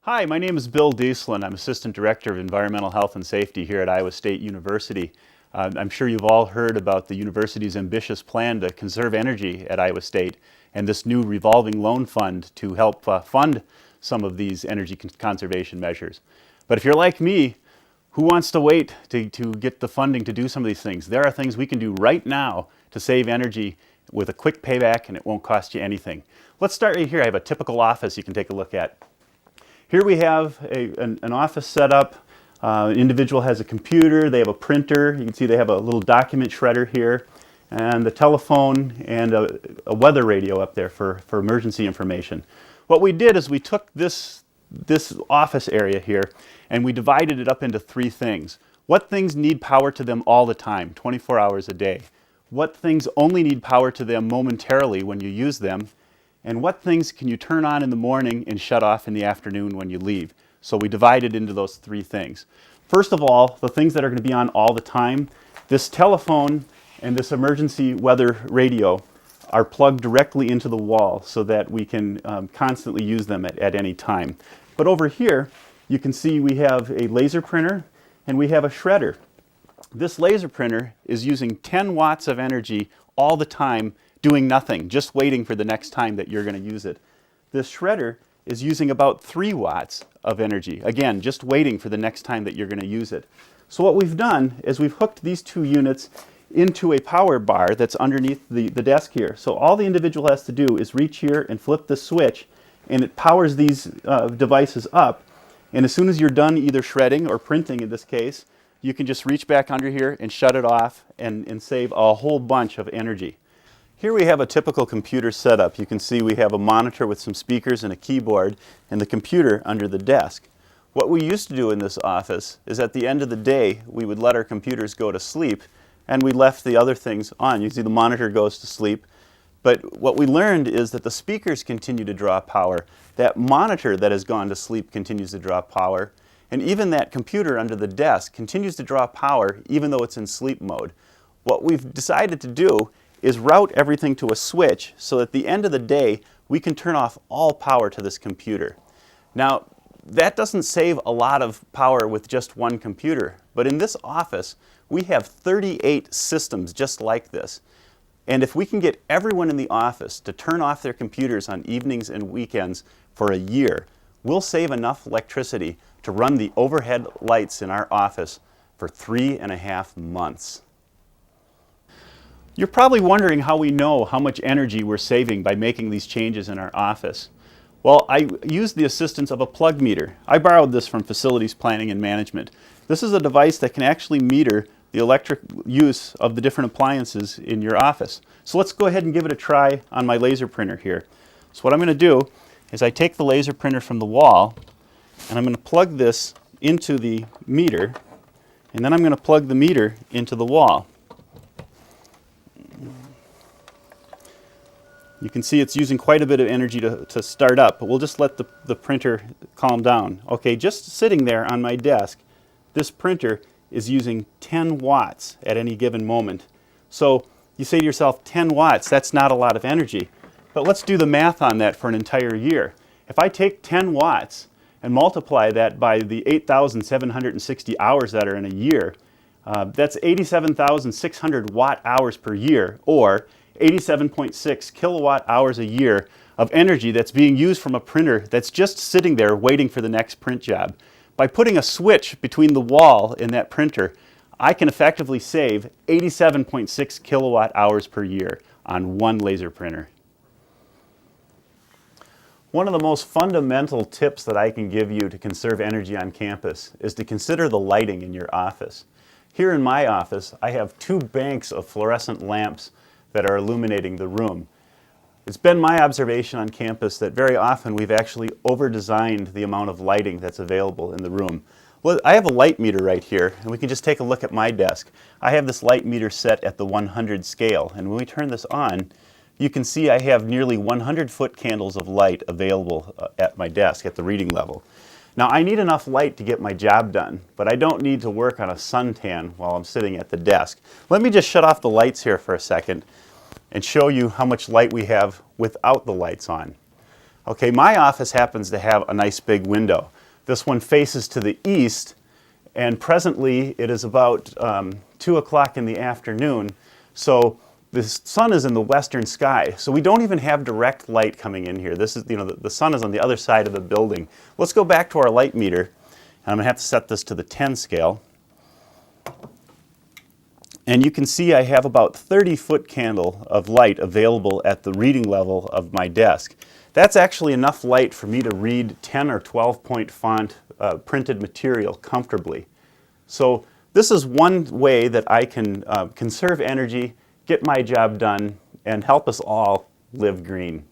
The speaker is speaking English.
Hi, my name is Bill Diesslin. I'm Assistant Director of Environmental Health and Safety here at Iowa State University. I'm sure you've all heard about the university's ambitious plan to conserve energy at Iowa State and this new revolving loan fund to help fund some of these energy conservation measures. But if you're like me, who wants to wait to get the funding to do some of these things? There are things we can do right now to save energy with a quick payback, and it won't cost you anything. Let's start right here. I have a typical office you can take a look at. Here we have an office set up. An individual has a computer, they have a printer, you can see they have a little document shredder here, and the telephone and a weather radio up there for emergency information. What we did is we took this office area here and we divided it up into three things. What things need power to them all the time, 24 hours a day? What things only need power to them momentarily when you use them? And what things can you turn on in the morning and shut off in the afternoon when you leave? So we divided into those three things. First of all, the things that are going to be on all the time, this telephone and this emergency weather radio are plugged directly into the wall so that we can constantly use them at any time. But over here, you can see we have a laser printer and we have a shredder. This laser printer is using 10 watts of energy all the time, doing nothing, just waiting for the next time that you're going to use it. This shredder is using about 3 watts of energy, again, just waiting for the next time that you're going to use it. So what we've done is we've hooked these two units into a power bar that's underneath the desk here. So all the individual has to do is reach here and flip the switch, and it powers these devices up. And as soon as you're done either shredding or printing in this case, you can just reach back under here and shut it off and save a whole bunch of energy. Here we have a typical computer setup. You can see we have a monitor with some speakers and a keyboard and the computer under the desk. What we used to do in this office is at the end of the day we would let our computers go to sleep and we left the other things on. You see the monitor goes to sleep. But what we learned is that the speakers continue to draw power. That monitor that has gone to sleep continues to draw power. And even that computer under the desk continues to draw power even though it's in sleep mode. What we've decided to do is route everything to a switch so at the end of the day we can turn off all power to this computer. Now that doesn't save a lot of power with just one computer, but in this office we have 38 systems just like this. And if we can get everyone in the office to turn off their computers on evenings and weekends for a year, we'll save enough electricity to run the overhead lights in our office for 3.5 months. You're probably wondering how we know how much energy we're saving by making these changes in our office. Well, I used the assistance of a plug meter. I borrowed this from Facilities Planning and Management. This is a device that can actually meter the electric use of the different appliances in your office. So let's go ahead and give it a try on my laser printer here. So what I'm going to do is I take the laser printer from the wall and I'm going to plug this into the meter, and then I'm going to plug the meter into the wall. You can see it's using quite a bit of energy to start up, but we'll just let the printer calm down. Okay, just sitting there on my desk, this printer is using 10 watts at any given moment. So you say to yourself, 10 watts, that's not a lot of energy. But let's do the math on that for an entire year. If I take 10 watts and multiply that by the 8,760 hours that are in a year, that's 87,600 watt hours per year, or 87.6 kilowatt hours a year of energy that's being used from a printer that's just sitting there waiting for the next print job. By putting a switch between the wall and that printer, I can effectively save 87.6 kilowatt hours per year on one laser printer. One of the most fundamental tips that I can give you to conserve energy on campus is to consider the lighting in your office. Here in my office, I have 2 banks of fluorescent lamps that are illuminating the room. It's been my observation on campus that very often we've actually over-designed the amount of lighting that's available in the room. Well, I have a light meter right here, and we can just take a look at my desk. I have this light meter set at the 100 scale, and when we turn this on, you can see I have nearly 100-foot candles of light available at my desk at the reading level. Now I need enough light to get my job done, but I don't need to work on a suntan while I'm sitting at the desk. Let me just shut off the lights here for a second and show you how much light we have without the lights on. Okay, my office happens to have a nice big window. This one faces to the east, and presently it is about 2 o'clock in the afternoon. So the sun is in the western sky, so we don't even have direct light coming in here. This is, the sun is on the other side of the building. Let's go back to our light meter, and I'm going to have to set this to the 10 scale. And you can see I have about 30-foot candle of light available at the reading level of my desk. That's actually enough light for me to read 10 or 12-point font printed material comfortably. So this is one way that I can conserve energy, get my job done, and help us all live green.